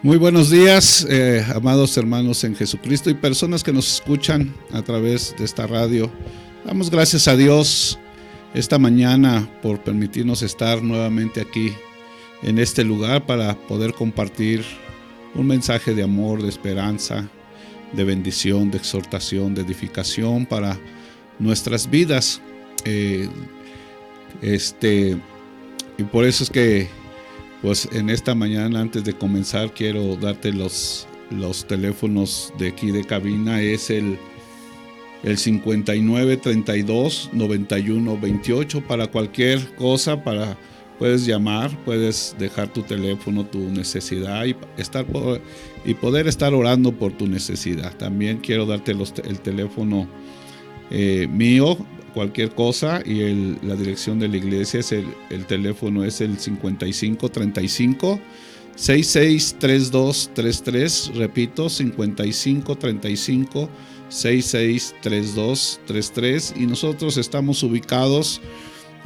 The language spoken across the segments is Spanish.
Muy buenos días, amados hermanos en Jesucristo y personas que nos escuchan a través de esta radio. Damos gracias a Dios esta mañana por permitirnos estar nuevamente aquí en este lugar para poder compartir un mensaje de amor, de esperanza, de bendición, de exhortación, de edificación para nuestras vidas. Y por eso es que pues en esta mañana, antes de comenzar, quiero darte los teléfonos de aquí de cabina. Es el 59 32 91 28 para cualquier cosa. Puedes llamar, puedes dejar tu teléfono, tu necesidad y poder estar orando por tu necesidad. También quiero darte el teléfono mío, cualquier cosa, y la dirección de la iglesia es el teléfono es el 55 35 66 32 33. Repito, 55 35 66 32 33. Y nosotros estamos ubicados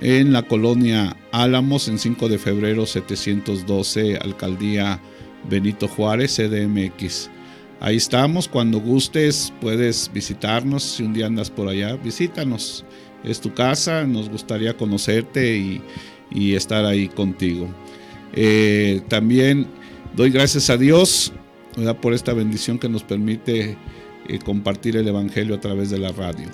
en la colonia Álamos, en 5 de febrero 712, Alcaldía Benito Juárez, CDMX. Ahí estamos. Cuando gustes puedes visitarnos. Si un día andas por allá, visítanos. Es tu casa, nos gustaría conocerte y estar ahí contigo. También doy gracias a Dios, ¿verdad?, por esta bendición que nos permite compartir el Evangelio a través de la radio.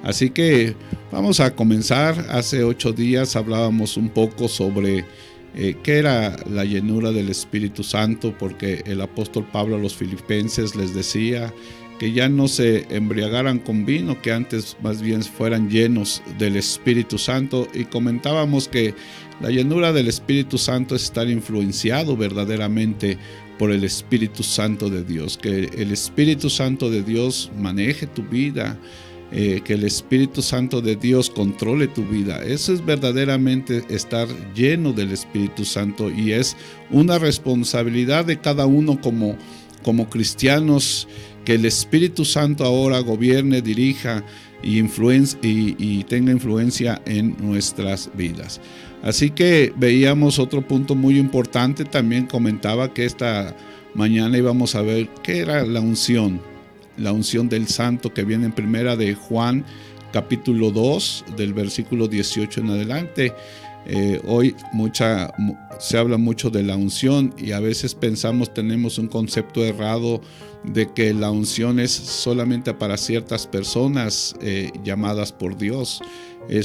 Así que vamos a comenzar. Hace 8 días hablábamos un poco sobre qué era la llenura del Espíritu Santo, porque el apóstol Pablo a los filipenses les decía que ya no se embriagaran con vino, que antes más bien fueran llenos del Espíritu Santo. Y comentábamos que la llenura del Espíritu Santo es estar influenciado verdaderamente por el Espíritu Santo de Dios, que el Espíritu Santo de Dios maneje tu vida, que el Espíritu Santo de Dios controle tu vida. Eso es verdaderamente estar lleno del Espíritu Santo, y es una responsabilidad de cada uno como cristianos, que el Espíritu Santo ahora gobierne, dirija y tenga influencia en nuestras vidas. Así que veíamos otro punto muy importante. También comentaba que esta mañana íbamos a ver qué era la unción del Santo, que viene en primera de Juan, capítulo 2, del versículo 18 en adelante. Hoy se habla mucho de la unción, y a veces tenemos un concepto errado de que la unción es solamente para ciertas personas llamadas por Dios. Que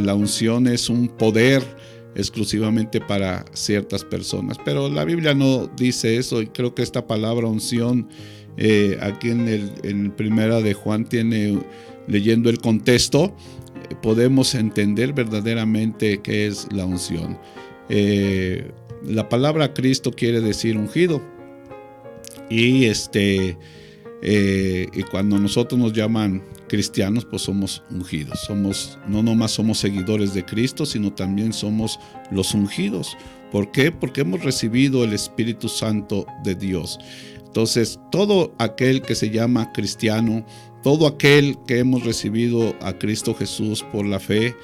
la unción es un poder exclusivamente para ciertas personas, pero la Biblia no dice eso. Y creo que esta palabra unción aquí en primera de Juan leyendo el contexto, podemos entender verdaderamente qué es la unción. La palabra Cristo quiere decir ungido, y cuando nosotros nos llaman cristianos, pues somos ungidos. No nomás somos seguidores de Cristo, sino también somos los ungidos. ¿Por qué? Porque hemos recibido el Espíritu Santo de Dios. Entonces, todo aquel que se llama cristiano, todo aquel que hemos recibido a Cristo Jesús por la fe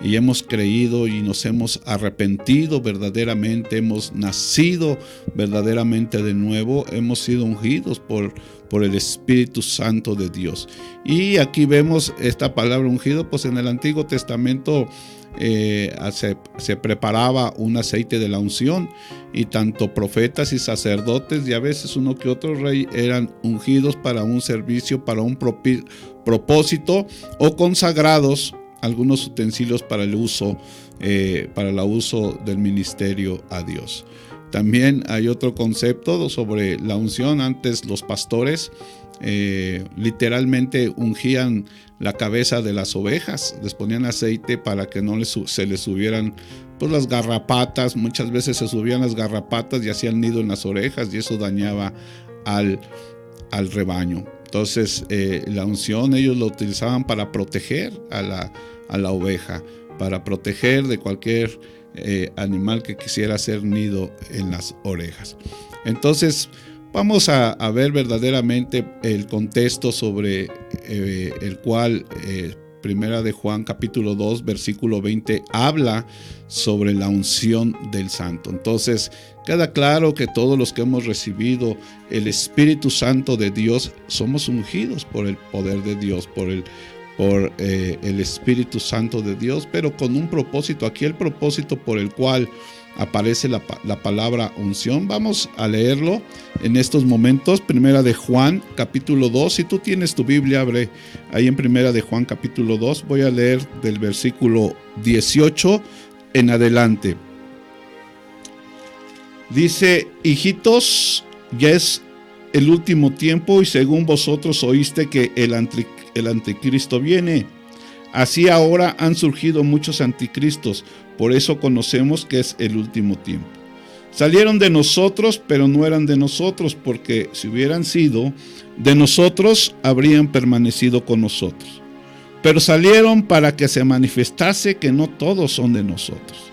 y hemos creído y nos hemos arrepentido verdaderamente, hemos nacido verdaderamente de nuevo, hemos sido ungidos por el Espíritu Santo de Dios. Y aquí vemos esta palabra ungido, pues en el Antiguo Testamento se preparaba un aceite de la unción, y tanto profetas y sacerdotes, y a veces uno que otro rey, eran ungidos para un servicio, para un propósito, o consagrados algunos utensilios para el uso del ministerio a Dios. También hay otro concepto sobre la unción. Antes los pastores literalmente ungían la cabeza de las ovejas, les ponían aceite para que no se les subieran pues las garrapatas. Muchas veces se subían las garrapatas y hacían nido en las orejas, y eso dañaba al rebaño. Entonces la unción ellos lo utilizaban para proteger a la oveja, para proteger de cualquier animal que quisiera hacer nido en las orejas. Entonces vamos a ver verdaderamente el contexto sobre el cual Primera de Juan capítulo 2 versículo 20 habla sobre la unción del Santo. Entonces queda claro que todos los que hemos recibido el Espíritu Santo de Dios somos ungidos por el poder de Dios, por el Espíritu Santo de Dios, pero con un propósito. Aquí el propósito por el cual aparece la palabra unción. Vamos a leerlo en estos momentos. Primera de Juan capítulo 2. Si tú tienes tu Biblia, abre ahí en Primera de Juan capítulo 2. Voy a leer del versículo 18 en adelante. Dice: hijitos, ya es el último tiempo, y según vosotros oíste que el anticristo viene. Así ahora han surgido muchos anticristos, por eso conocemos que es el último tiempo. Salieron de nosotros, pero no eran de nosotros, porque si hubieran sido de nosotros, habrían permanecido con nosotros. Pero salieron para que se manifestase que no todos son de nosotros.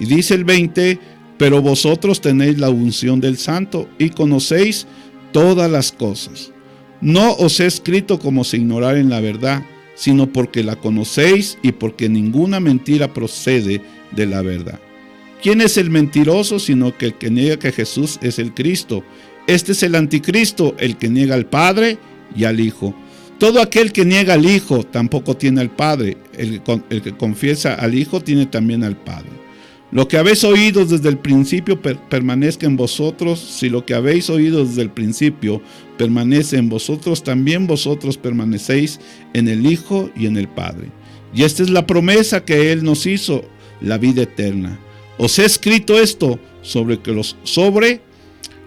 Y dice el 20: pero vosotros tenéis la unción del Santo y conocéis todas las cosas. No os he escrito como si ignoraran la verdad, sino porque la conocéis y porque ninguna mentira procede de la verdad. ¿Quién es el mentiroso sino que el que niega que Jesús es el Cristo? Este es el anticristo, el que niega al Padre y al Hijo. Todo aquel que niega al Hijo tampoco tiene al Padre. El que confiesa al Hijo tiene también al Padre. Lo que habéis oído desde el principio permanezca en vosotros. Si lo que habéis oído desde el principio permanece en vosotros, también vosotros permanecéis en el Hijo y en el Padre. Y esta es la promesa que Él nos hizo, la vida eterna. Os he escrito esto sobre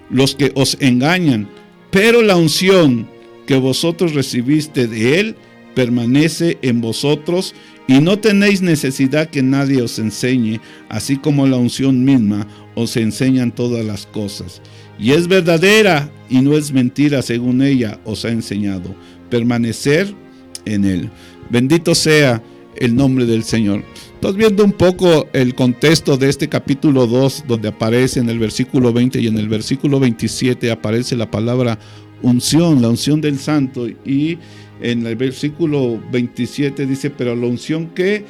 los que os engañan, pero la unción que vosotros recibiste de Él permanece en vosotros, y no tenéis necesidad que nadie os enseñe, así como la unción misma os enseñan todas las cosas. Y es verdadera y no es mentira, según ella os ha enseñado. Permanecer en Él. Bendito sea el nombre del Señor. Estás viendo un poco el contexto de este capítulo 2, donde aparece en el versículo 20 y en el versículo 27 aparece la palabra unción, la unción del Santo. Y en el versículo 27 dice: pero la unción que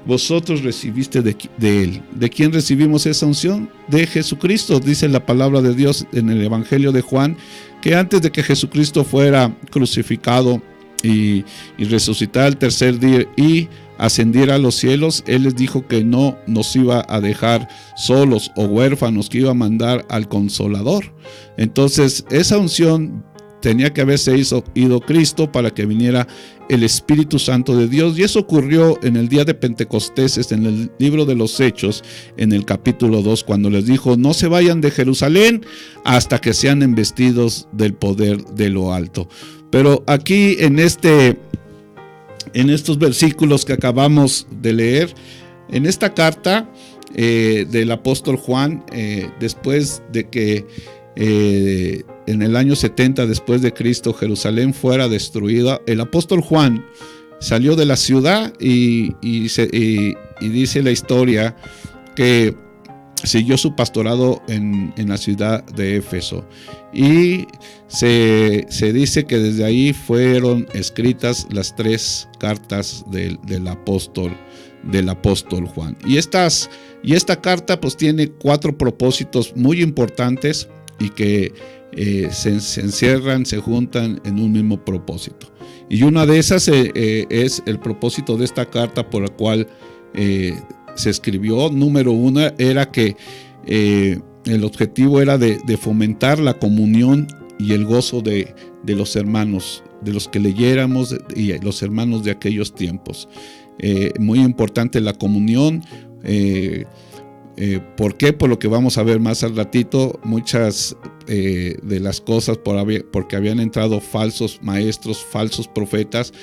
vosotros recibiste de Él. ¿De quién recibimos esa unción? De Jesucristo. Dice la palabra de Dios en el Evangelio de Juan, que antes de que Jesucristo fuera crucificado y resucitara el tercer día y ascendiera a los cielos, Él les dijo que no nos iba a dejar solos o huérfanos, que iba a mandar al Consolador. Entonces esa unción tenía que haberse ido Cristo para que viniera el Espíritu Santo de Dios. Y eso ocurrió en el día de Pentecostés, en el libro de los Hechos, en el capítulo 2, cuando les dijo: no se vayan de Jerusalén hasta que sean embestidos del poder de lo alto. Pero aquí en estos versículos que acabamos de leer, en esta carta del apóstol Juan, después de que en el año 70 después de Cristo Jerusalén fuera destruida, el apóstol Juan salió de la ciudad y dice la historia que siguió su pastorado en la ciudad de Éfeso, y se dice que desde ahí fueron escritas las 3 cartas del apóstol Juan. Y esta carta pues tiene 4 propósitos muy importantes y que se encierran, se juntan en un mismo propósito. Y una de esas es el propósito de esta carta por la cual se escribió. Número 1 era que el objetivo era de fomentar la comunión y el gozo de los hermanos, de los que leyéramos y los hermanos de aquellos tiempos. Muy importante la comunión. ¿Por qué? Por lo que vamos a ver más al ratito. Muchas de las cosas porque habían entrado falsos maestros, falsos profetas.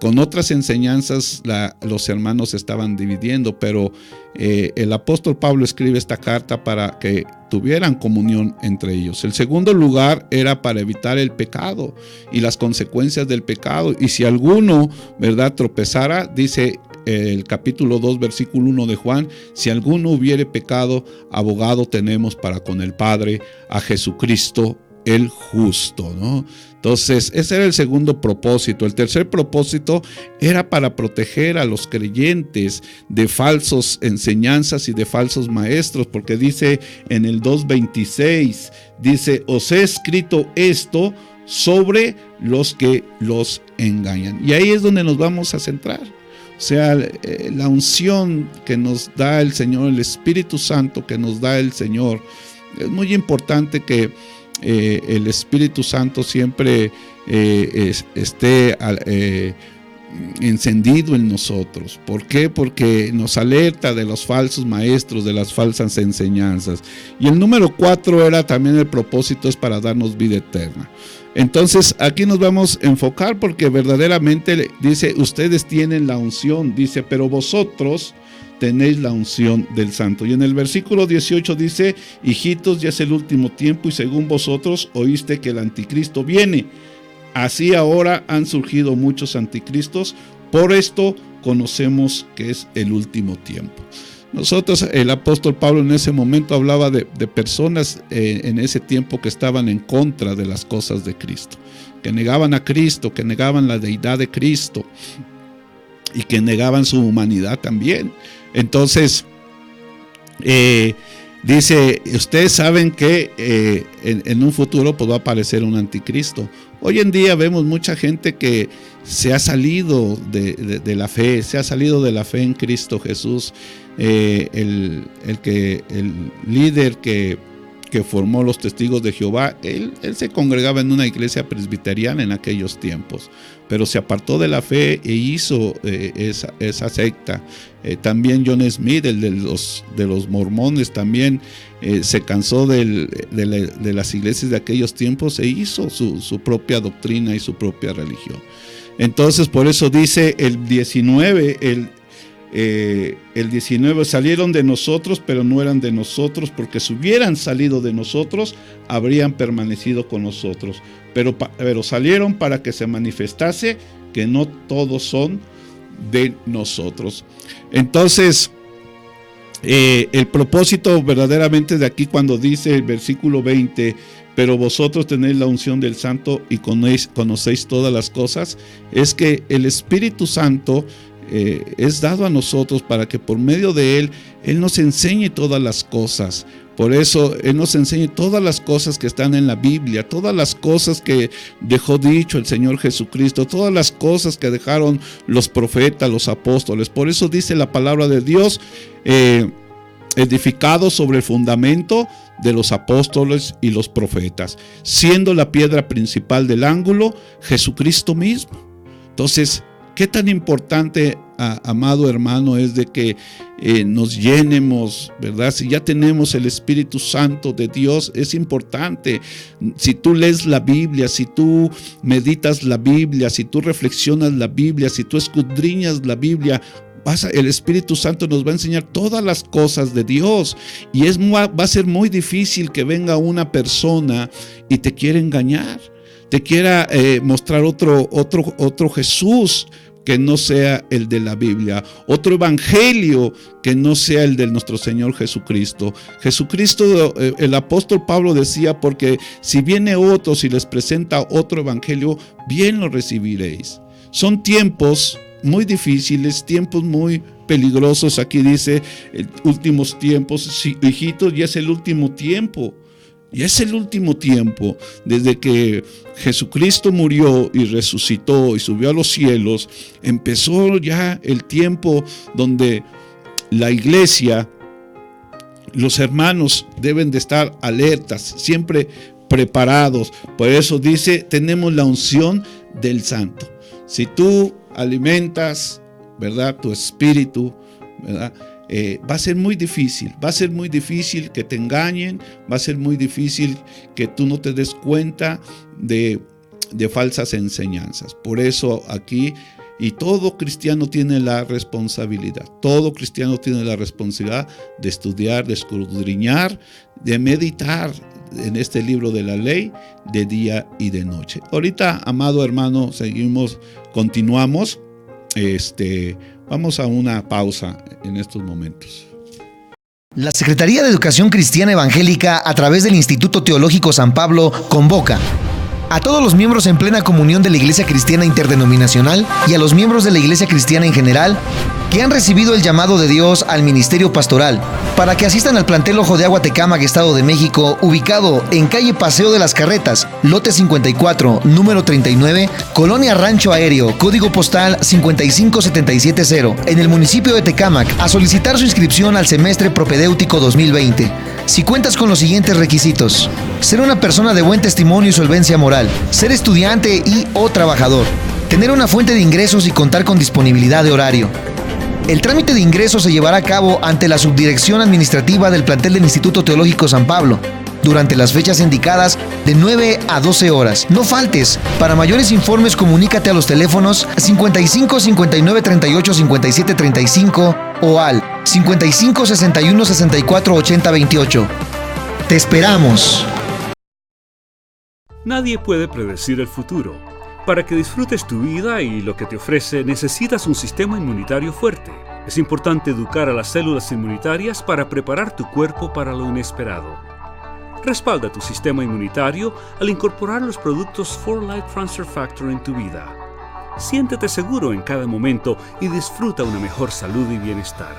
Con otras enseñanzas los hermanos se estaban dividiendo, pero el apóstol Pablo escribe esta carta para que tuvieran comunión entre ellos. El segundo lugar era para evitar el pecado y las consecuencias del pecado. Y si alguno, ¿verdad?, tropezara, dice el capítulo 2, versículo 1 de Juan: si alguno hubiere pecado, abogado tenemos para con el Padre, a Jesucristo el justo, ¿no? Entonces, ese era el segundo propósito. El tercer propósito era para proteger a los creyentes de falsas enseñanzas y de falsos maestros, porque dice en el 2:26, dice, os he escrito esto sobre los que los engañan. Y ahí es donde nos vamos a centrar. O sea, la unción que nos da el Señor, el Espíritu Santo que nos da el Señor. Es muy importante que el Espíritu Santo siempre esté encendido en nosotros. ¿Por qué? Porque nos alerta de los falsos maestros, de las falsas enseñanzas. Y el número 4 era también el propósito, es para darnos vida eterna. Entonces aquí nos vamos a enfocar porque verdaderamente dice, ustedes tienen la unción, dice, pero vosotros tenéis la unción del Santo. Y en el versículo 18 dice, hijitos, ya es el último tiempo y según vosotros oíste que el anticristo viene. Así ahora han surgido muchos anticristos, por esto conocemos que es el último tiempo. Nosotros, el apóstol Pablo en ese momento hablaba de personas en ese tiempo que estaban en contra de las cosas de Cristo, que negaban a Cristo, que negaban la deidad de Cristo y que negaban su humanidad también. Entonces, dice, ustedes saben que en un futuro pues, va a aparecer un anticristo. Hoy en día vemos mucha gente que se ha salido de la fe, se ha salido de la fe en Cristo Jesús. El líder que formó los testigos de Jehová, él se congregaba en una iglesia presbiteriana en aquellos tiempos, pero se apartó de la fe e hizo esa secta. También John Smith, el de los mormones, también se cansó de las iglesias de aquellos tiempos e hizo su propia doctrina y su propia religión. Entonces, por eso dice el 19, el 19, salieron de nosotros, pero no eran de nosotros, porque si hubieran salido de nosotros, habrían permanecido con nosotros. Pero salieron para que se manifestase que no todos son de nosotros. Entonces, el propósito verdaderamente de aquí cuando dice el versículo 20, pero vosotros tenéis la unción del Santo y conocéis todas las cosas, es que el Espíritu Santo es dado a nosotros para que por medio de Él nos enseñe todas las cosas. Por eso Él nos enseña todas las cosas que están en la Biblia, todas las cosas que dejó dicho el Señor Jesucristo, todas las cosas que dejaron los profetas, los apóstoles. Por eso dice la palabra de Dios, edificado sobre el fundamento de los apóstoles y los profetas, siendo la piedra principal del ángulo Jesucristo mismo. Entonces, qué tan importante, amado hermano, es de que nos llenemos, ¿verdad? Si ya tenemos el Espíritu Santo de Dios, es importante. Si tú lees la Biblia, si tú meditas la Biblia, si tú reflexionas la Biblia, si tú escudriñas la Biblia, el Espíritu Santo nos va a enseñar todas las cosas de Dios. Y va a ser muy difícil que venga una persona y te quiera engañar, te quiera mostrar otro Jesús que no sea el de la Biblia, otro evangelio que no sea el de nuestro Señor Jesucristo. Jesucristo, el apóstol Pablo decía, porque si viene otro, si les presenta otro evangelio, bien lo recibiréis. Son tiempos muy difíciles, tiempos muy peligrosos. Aquí dice, últimos tiempos, sí, hijitos, ya es el último tiempo. Y es el último tiempo, desde que Jesucristo murió y resucitó y subió a los cielos, empezó ya el tiempo donde la iglesia, los hermanos deben de estar alertas, siempre preparados. Por eso dice, tenemos la unción del Santo. Si tú alimentas, ¿verdad?, tu espíritu, ¿verdad?, va a ser muy difícil, que te engañen, va a ser muy difícil que tú no te des cuenta de falsas enseñanzas. Por eso aquí, y todo cristiano tiene la responsabilidad, de estudiar, de escudriñar, de meditar en este libro de la ley de día y de noche. Ahorita, amado hermano, continuamos. Vamos a una pausa en estos momentos. La Secretaría de Educación Cristiana Evangélica, a través del Instituto Teológico San Pablo, convoca a todos los miembros en plena comunión de la Iglesia Cristiana Interdenominacional y a los miembros de la Iglesia Cristiana en general que han recibido el llamado de Dios al ministerio pastoral para que asistan al plantel Ojo de Agua Tecámac, Estado de México, ubicado en calle Paseo de las Carretas, lote 54, número 39, Colonia Rancho Aéreo, código postal 55770, en el municipio de Tecámac, a solicitar su inscripción al semestre propedéutico 2020. Si cuentas con los siguientes requisitos: ser una persona de buen testimonio y solvencia moral, ser estudiante y o trabajador, tener una fuente de ingresos y contar con disponibilidad de horario. El trámite de ingreso se llevará a cabo ante la subdirección administrativa del plantel del Instituto Teológico San Pablo, durante las fechas indicadas de 9 a 12 horas. No faltes. Para mayores informes, comunícate a los teléfonos 55 59 38 57 35 o al 55 61 64 80 28. ¡Te esperamos! Nadie puede predecir el futuro. Para que disfrutes tu vida y lo que te ofrece, necesitas un sistema inmunitario fuerte. Es importante educar a las células inmunitarias para preparar tu cuerpo para lo inesperado. Respalda tu sistema inmunitario al incorporar los productos 4Life Transfer Factor en tu vida. Siéntete seguro en cada momento y disfruta una mejor salud y bienestar.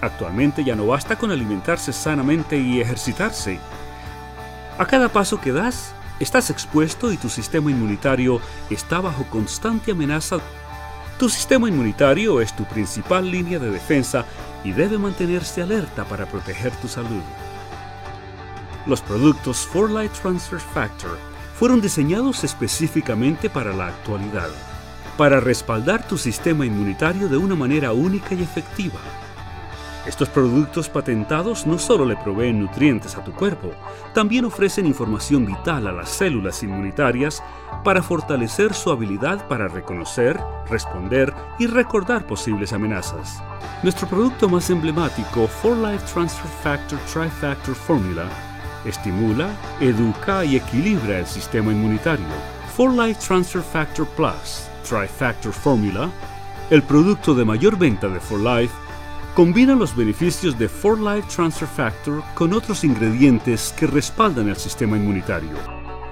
Actualmente ya no basta con alimentarse sanamente y ejercitarse. A cada paso que das, estás expuesto y tu sistema inmunitario está bajo constante amenaza. Tu sistema inmunitario es tu principal línea de defensa y debe mantenerse alerta para proteger tu salud. Los productos 4Life Transfer Factor fueron diseñados específicamente para la actualidad, para respaldar tu sistema inmunitario de una manera única y efectiva. Estos productos patentados no solo le proveen nutrientes a tu cuerpo, también ofrecen información vital a las células inmunitarias para fortalecer su habilidad para reconocer, responder y recordar posibles amenazas. Nuestro producto más emblemático, 4Life Transfer Factor Tri-Factor Formula, estimula, educa y equilibra el sistema inmunitario. 4Life Transfer Factor Plus Tri-Factor Formula, el producto de mayor venta de 4Life, combina los beneficios de 4Life Transfer Factor con otros ingredientes que respaldan el sistema inmunitario.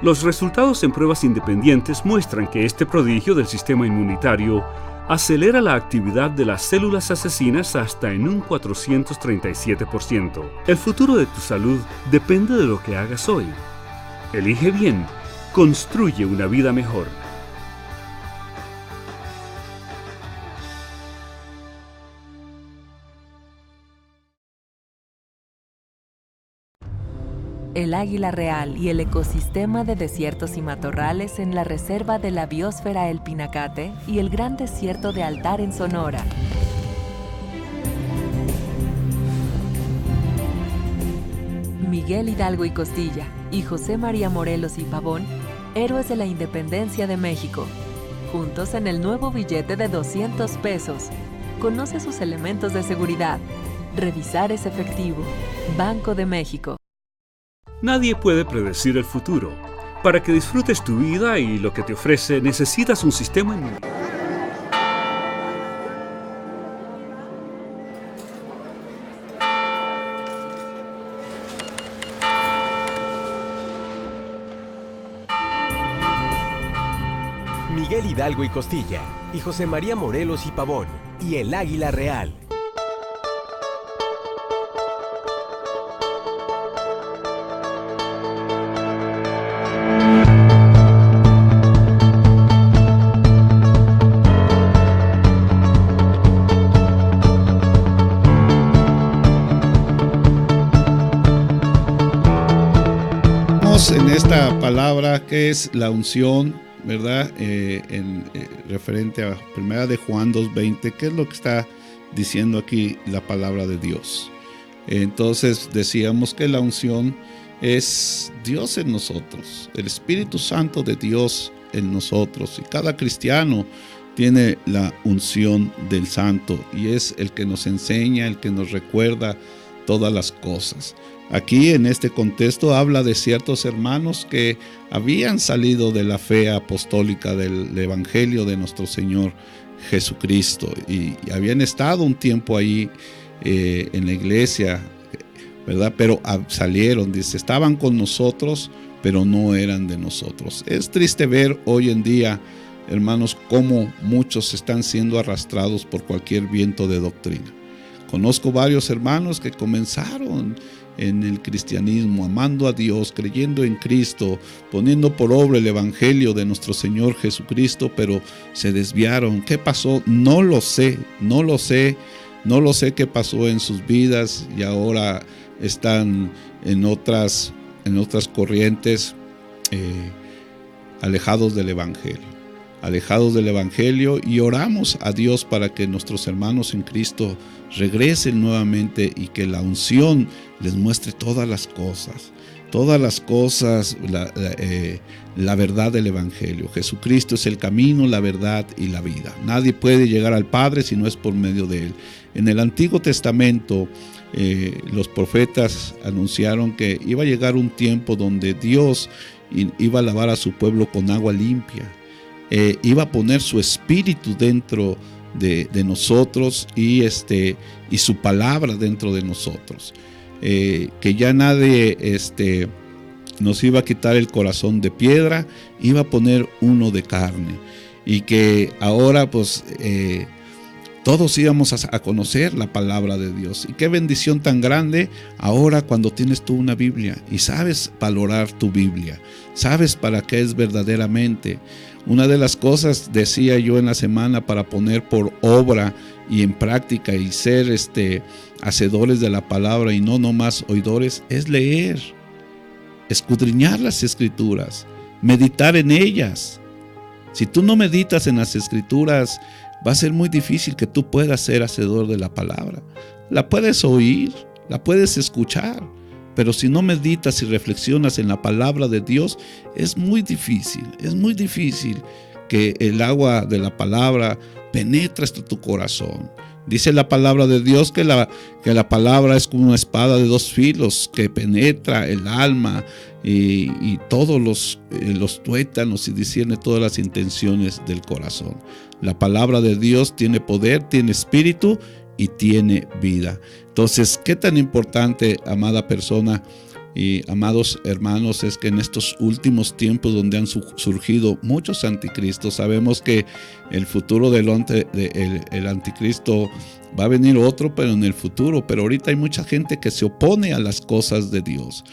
Los resultados en pruebas independientes muestran que este prodigio del sistema inmunitario acelera la actividad de las células asesinas hasta en un 437%. El futuro de tu salud depende de lo que hagas hoy. Elige bien, construye una vida mejor. El águila real y el ecosistema de desiertos y matorrales en la reserva de la biosfera El Pinacate y el gran desierto de Altar en Sonora. Miguel Hidalgo y Costilla y José María Morelos y Pavón, héroes de la independencia de México. Juntos en el nuevo billete de 200 pesos. Conoce sus elementos de seguridad. Revisar es efectivo. Banco de México. Nadie puede predecir el futuro. Para que disfrutes tu vida y lo que te ofrece, necesitas un sistema inmunitario. Miguel Hidalgo y Costilla, y José María Morelos y Pavón, y el águila real. En esta palabra que es la unción, ¿verdad? Referente a 1 de Juan 2:20, ¿qué es lo que está diciendo aquí la palabra de Dios? Entonces decíamos que la unción es Dios en nosotros, el Espíritu Santo de Dios en nosotros, y cada cristiano tiene la unción del Santo y es el que nos enseña, el que nos recuerda todas las cosas. Aquí en este contexto habla de ciertos hermanos que habían salido de la fe apostólica del Evangelio de nuestro Señor Jesucristo y habían estado un tiempo ahí en la iglesia ¿verdad? Pero salieron, dice, estaban con nosotros, pero no eran de nosotros. Es triste ver hoy en día, hermanos, cómo muchos están siendo arrastrados por cualquier viento de doctrina. Conozco varios hermanos que comenzaron en el cristianismo, amando a Dios, creyendo en Cristo, poniendo por obra el evangelio de nuestro Señor Jesucristo, pero se desviaron. ¿Qué pasó? No lo sé qué pasó en sus vidas, y ahora están en otras corrientes, alejados del evangelio, y oramos a Dios para que nuestros hermanos en Cristo regresen nuevamente y que la unción les muestre todas las cosas, la verdad del evangelio. Jesucristo es el camino, la verdad y la vida. Nadie puede llegar al Padre si no es por medio de Él. En el Antiguo Testamento, los profetas anunciaron que iba a llegar un tiempo donde Dios iba a lavar a su pueblo con agua limpia. Iba a poner su espíritu dentro de nosotros y su palabra dentro de nosotros. Que ya nadie nos iba a quitar el corazón de piedra, iba a poner uno de carne, y que ahora pues todos íbamos a conocer la palabra de Dios. Y qué bendición tan grande ahora cuando tienes tú una Biblia y sabes valorar tu Biblia, sabes para qué es verdaderamente. Una de las cosas, decía yo en la semana, para poner por obra y en práctica y ser hacedores de la palabra y no nomás oidores, es leer, escudriñar las Escrituras, meditar en ellas. Si tú no meditas en las Escrituras, va a ser muy difícil que tú puedas ser hacedor de la palabra. La puedes oír, la puedes escuchar, pero si no meditas y reflexionas en la palabra de Dios, es muy difícil que el agua de la palabra penetre hasta tu corazón. Dice la palabra de Dios que la palabra es como una espada de dos filos que penetra el alma y todos los tuétanos, y discierne todas las intenciones del corazón. La palabra de Dios tiene poder, tiene espíritu y tiene vida. Entonces, qué tan importante, amada persona y amados hermanos, es que en estos últimos tiempos donde han surgido muchos anticristos, sabemos que el futuro del anticristo va a venir otro, pero en el futuro. Pero ahorita hay mucha gente que se opone a las cosas de Dios,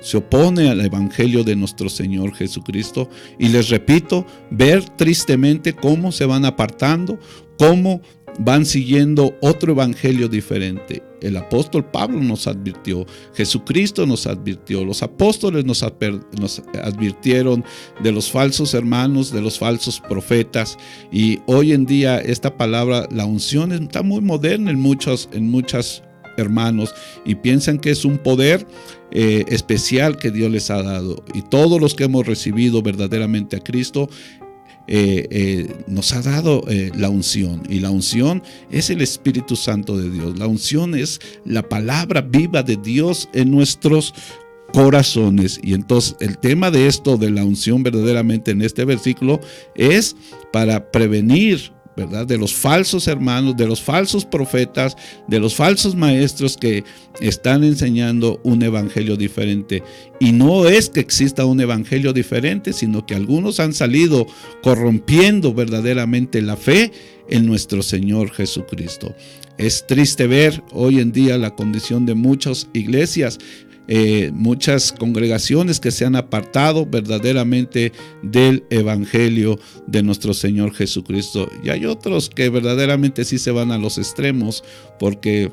se opone al evangelio de nuestro Señor Jesucristo, y les repito, ver tristemente cómo se van apartando, cómo van siguiendo otro evangelio diferente. El apóstol Pablo nos advirtió, Jesucristo nos advirtió, los apóstoles nos advirtieron de los falsos hermanos, de los falsos profetas, y hoy en día esta palabra, la unción, está muy moderna en muchos hermanos, y piensan que es un poder especial que Dios les ha dado, y todos los que hemos recibido verdaderamente a Cristo nos ha dado la unción, y la unción es el Espíritu Santo de Dios. La unción es la palabra viva de Dios en nuestros corazones. Y entonces el tema de esto de la unción verdaderamente en este versículo es para prevenir, ¿verdad?, de los falsos hermanos, de los falsos profetas, de los falsos maestros que están enseñando un evangelio diferente. Y no es que exista un evangelio diferente, sino que algunos han salido corrompiendo verdaderamente la fe en nuestro Señor Jesucristo. Es triste ver hoy en día la condición de muchas iglesias, muchas congregaciones que se han apartado verdaderamente del evangelio de nuestro Señor Jesucristo, y hay otros que verdaderamente sí se van a los extremos porque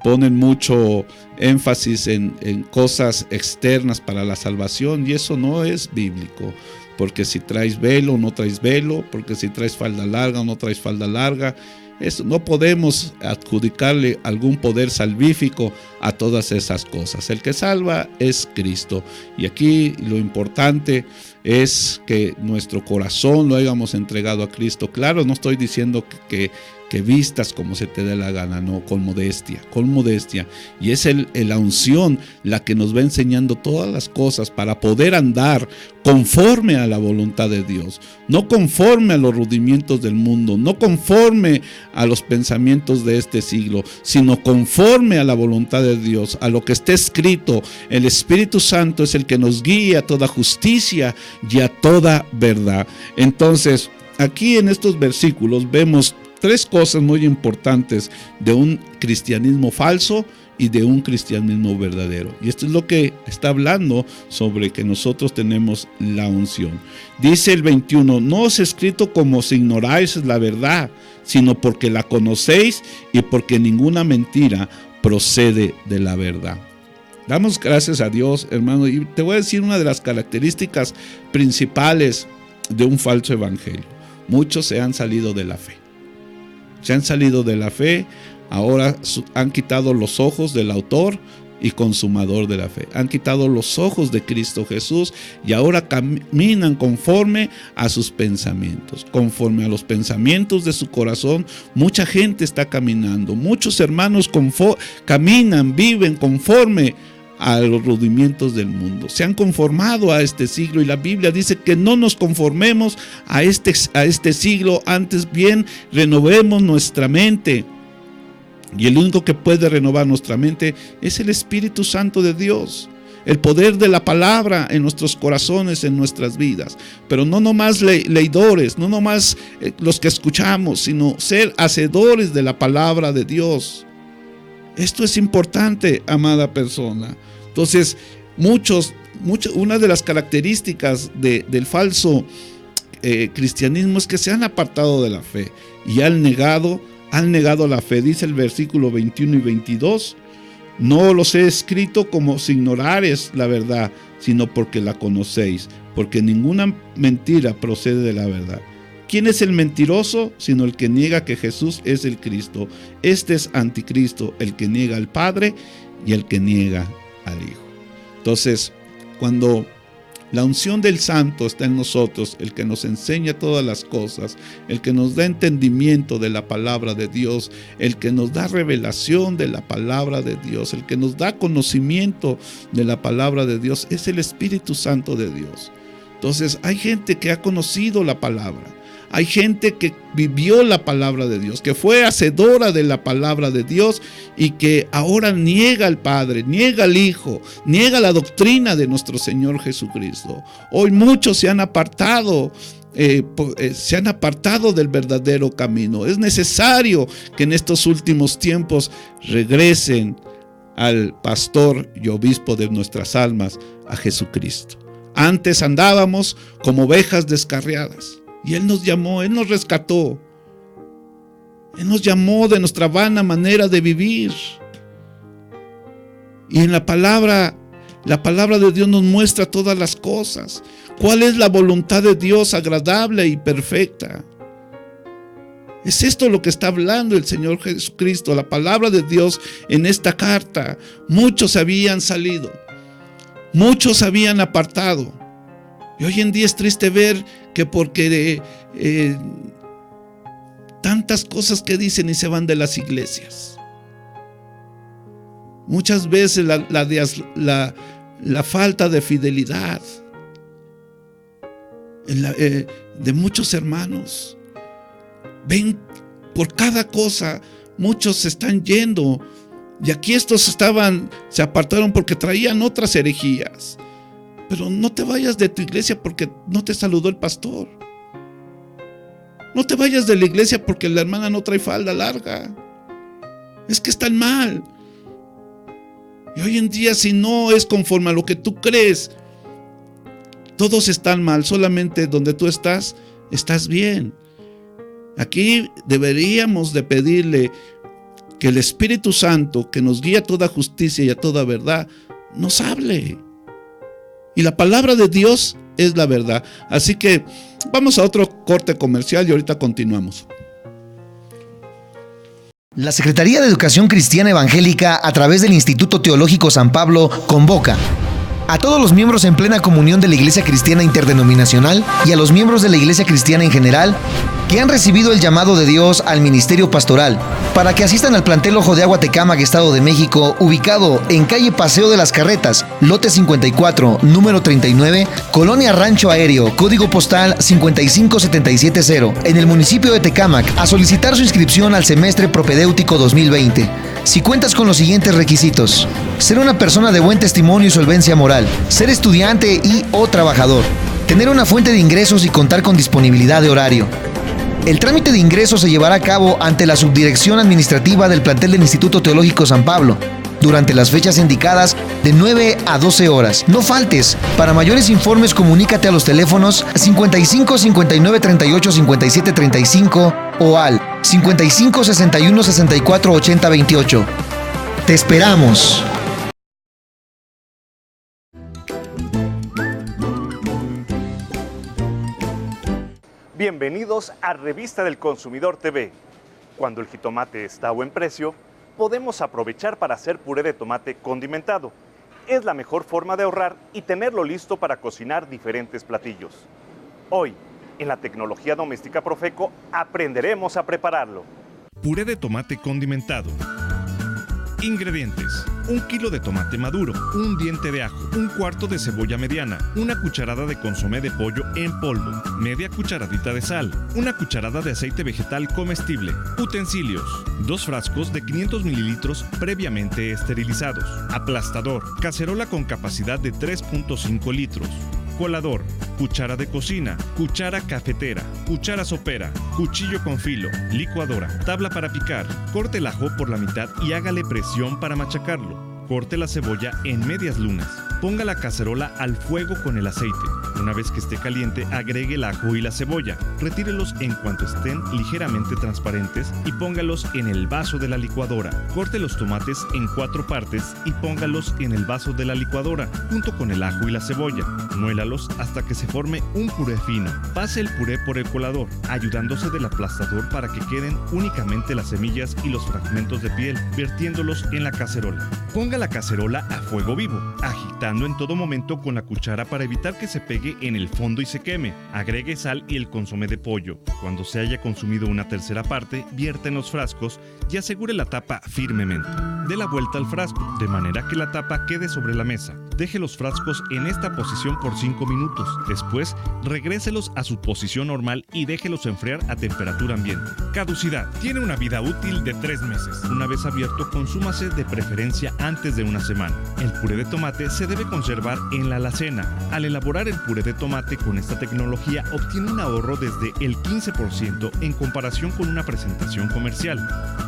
ponen mucho énfasis en cosas externas para la salvación, y eso no es bíblico. Porque si traes velo o no traes velo, porque si traes falda larga o no traes falda larga, eso no podemos adjudicarle algún poder salvífico a todas esas cosas. El que salva es Cristo. Y aquí lo importante es que nuestro corazón lo hayamos entregado a Cristo. Claro, no estoy diciendo que que vistas como se te dé la gana, no, con modestia, con modestia. Y es la unción la que nos va enseñando todas las cosas para poder andar conforme a la voluntad de Dios, no conforme a los rudimientos del mundo, no conforme a los pensamientos de este siglo, sino conforme a la voluntad de Dios, a lo que está escrito. El Espíritu Santo es el que nos guía a toda justicia y a toda verdad. Entonces, aquí en estos versículos vemos tres cosas muy importantes de un cristianismo falso y de un cristianismo verdadero. Y esto es lo que está hablando sobre que nosotros tenemos la unción. Dice el 21, no os he escrito como si ignoráis la verdad, sino porque la conocéis y porque ninguna mentira procede de la verdad. Damos gracias a Dios, hermano, y te voy a decir una de las características principales de un falso evangelio. Muchos se han salido de la fe. Se han salido de la fe, ahora han quitado los ojos del autor y consumador de la fe. Han quitado los ojos de Cristo Jesús y ahora caminan conforme a sus pensamientos, conforme a los pensamientos de su corazón. Mucha gente está caminando, muchos hermanos caminan, viven conforme a los rudimientos del mundo. Se han conformado a este siglo y la Biblia dice que no nos conformemos a este siglo, antes bien renovemos nuestra mente. Y el único que puede renovar nuestra mente es el Espíritu Santo de Dios, el poder de la palabra en nuestros corazones, en nuestras vidas. Pero no nomás leidores, no nomás los que escuchamos, sino ser hacedores de la palabra de Dios. Esto es importante, amada persona. Entonces, una de las características del falso cristianismo es que se han apartado de la fe y han negado la fe. Dice el versículo 21 y 22, no los he escrito como si ignorares la verdad, sino porque la conocéis, porque ninguna mentira procede de la verdad. ¿Quién es el mentiroso? Sino el que niega que Jesús es el Cristo. Este es anticristo, el que niega al Padre y el que niega al Hijo. Entonces, cuando la unción del Santo está en nosotros, el que nos enseña todas las cosas, el que nos da entendimiento de la palabra de Dios, el que nos da revelación de la palabra de Dios, el que nos da conocimiento de la palabra de Dios, es el Espíritu Santo de Dios. Entonces, hay gente que ha conocido la palabra. Hay gente que vivió la palabra de Dios, que fue hacedora de la palabra de Dios y que ahora niega al Padre, niega al Hijo, niega la doctrina de nuestro Señor Jesucristo. Hoy muchos se han apartado del verdadero camino. Es necesario que en estos últimos tiempos regresen al pastor y obispo de nuestras almas, a Jesucristo. Antes andábamos como ovejas descarriadas. Y Él nos llamó, Él nos rescató. Él nos llamó de nuestra vana manera de vivir. Y en la palabra de Dios nos muestra todas las cosas. ¿Cuál es la voluntad de Dios agradable y perfecta? Es esto lo que está hablando el Señor Jesucristo, la palabra de Dios en esta carta. Muchos habían salido, muchos habían apartado. Y hoy en día es triste ver que porque tantas cosas que dicen y se van de las iglesias. Muchas veces la falta de fidelidad de muchos hermanos. Ven por cada cosa, muchos se están yendo. Y aquí estos se apartaron porque traían otras herejías. Pero no te vayas de tu iglesia porque no te saludó el pastor. No te vayas de la iglesia porque la hermana no trae falda larga. Es que están mal. Y hoy en día, si no es conforme a lo que tú crees, todos están mal. Solamente donde tú estás bien. Aquí deberíamos de pedirle que el Espíritu Santo, que nos guía a toda justicia y a toda verdad, nos hable. Y la palabra de Dios es la verdad. Así que vamos a otro corte comercial y ahorita continuamos. La Secretaría de Educación Cristiana Evangélica, a través del Instituto Teológico San Pablo, convoca A todos los miembros en plena comunión de la Iglesia Cristiana Interdenominacional y a los miembros de la Iglesia Cristiana en general que han recibido el llamado de Dios al ministerio pastoral para que asistan al plantel Ojo de Agua Tecámac, Estado de México, ubicado en calle Paseo de las Carretas, lote 54, número 39, Colonia Rancho Aéreo, código postal 55770, en el municipio de Tecámac, a solicitar su inscripción al semestre propedéutico 2020. Si cuentas con los siguientes requisitos: ser una persona de buen testimonio y solvencia moral, ser estudiante y o trabajador, tener una fuente de ingresos y contar con disponibilidad de horario. El trámite de ingreso se llevará a cabo ante la subdirección administrativa del plantel del Instituto Teológico San Pablo, durante las fechas indicadas de 9 a 12 horas. No faltes. Para mayores informes, comunícate a los teléfonos 55 59 38 57 35 o al 55 61 64 80 28. ¡Te esperamos! Bienvenidos a Revista del Consumidor TV. Cuando el jitomate está a buen precio, podemos aprovechar para hacer puré de tomate condimentado. Es la mejor forma de ahorrar y tenerlo listo para cocinar diferentes platillos. Hoy, en la tecnología doméstica Profeco, aprenderemos a prepararlo. Puré de tomate condimentado. Ingredientes: 1 kilo de tomate maduro, 1 diente de ajo, 1/4 de cebolla mediana, 1 cucharada de consomé de pollo en polvo, media cucharadita de sal, 1 cucharada de aceite vegetal comestible. Utensilios: 2 frascos de 500 mililitros previamente esterilizados, aplastador, cacerola con capacidad de 3.5 litros, colador, cuchara de cocina, cuchara cafetera, cuchara sopera, cuchillo con filo, licuadora, tabla para picar. Corte el ajo por la mitad y hágale presión para machacarlo. Corte la cebolla en medias lunas. Ponga la cacerola al fuego con el aceite. Una vez que esté caliente, agregue el ajo y la cebolla. Retírelos en cuanto estén ligeramente transparentes y póngalos en el vaso de la licuadora. Corte los tomates en 4 partes y póngalos en el vaso de la licuadora, junto con el ajo y la cebolla. Muélalos hasta que se forme un puré fino. Pase el puré por el colador, ayudándose del aplastador para que queden únicamente las semillas y los fragmentos de piel, vertiéndolos en la cacerola. Ponga la cacerola a fuego vivo, agitando en todo momento con la cuchara para evitar que se pegue en el fondo y se queme. Agregue sal y el consomé de pollo. Cuando se haya consumido una tercera parte, vierta en los frascos y asegure la tapa firmemente. Dé la vuelta al frasco, de manera que la tapa quede sobre la mesa. Deje los frascos en esta posición por 5 minutos. Después, regréselos a su posición normal y déjelos enfriar a temperatura ambiente. Caducidad: tiene una vida útil de 3 meses. Una vez abierto, consúmase de preferencia antes de una semana. El puré de tomate se debe conservar en la alacena. Al elaborar el puré de tomate con esta tecnología, obtiene un ahorro desde el 15% en comparación con una presentación comercial.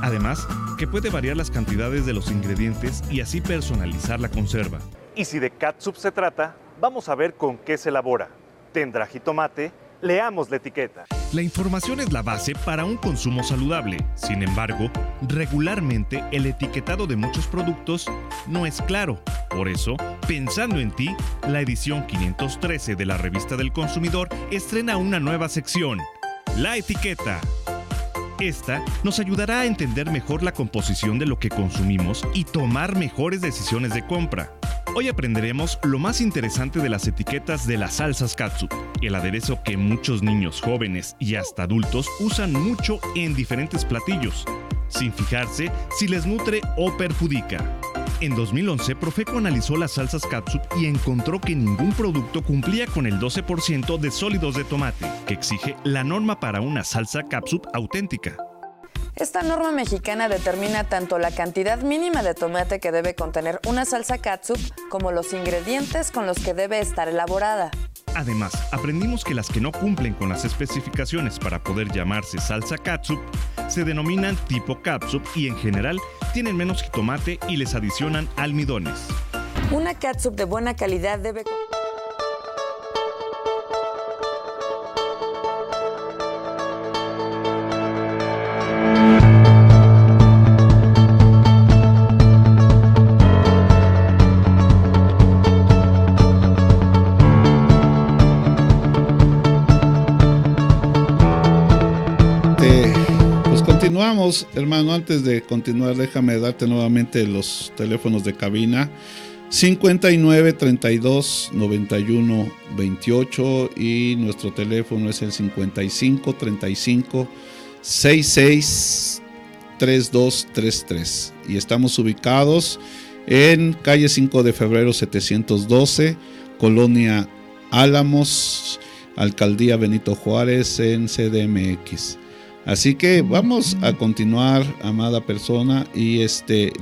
Además, que puede variar las cantidades de los ingredientes y así personalizar la conserva. Y si de catsup se trata, vamos a ver con qué se elabora. ¿Tendrá jitomate? Leamos la etiqueta. La información es la base para un consumo saludable. Sin embargo, regularmente el etiquetado de muchos productos no es claro. Por eso, pensando en ti, la edición 513 de la Revista del Consumidor estrena una nueva sección: la etiqueta. Esta nos ayudará a entender mejor la composición de lo que consumimos y tomar mejores decisiones de compra. Hoy aprenderemos lo más interesante de las etiquetas de las salsas catsup, el aderezo que muchos niños, jóvenes y hasta adultos usan mucho en diferentes platillos, sin fijarse si les nutre o perjudica. En 2011, Profeco analizó las salsas catsup y encontró que ningún producto cumplía con el 12% de sólidos de tomate, que exige la norma para una salsa catsup auténtica. Esta norma mexicana determina tanto la cantidad mínima de tomate que debe contener una salsa catsup como los ingredientes con los que debe estar elaborada. Además, aprendimos que las que no cumplen con las especificaciones para poder llamarse salsa catsup se denominan tipo catsup y en general tienen menos jitomate y les adicionan almidones. Una catsup de buena calidad debe... Continuamos, hermano. Antes de continuar, déjame darte nuevamente los teléfonos de cabina 59 32 91 28 y nuestro teléfono es el 55 35 66 3233 y estamos ubicados en calle 5 de febrero 712, Colonia Álamos, Alcaldía Benito Juárez en CDMX. Así que vamos a continuar, amada persona, y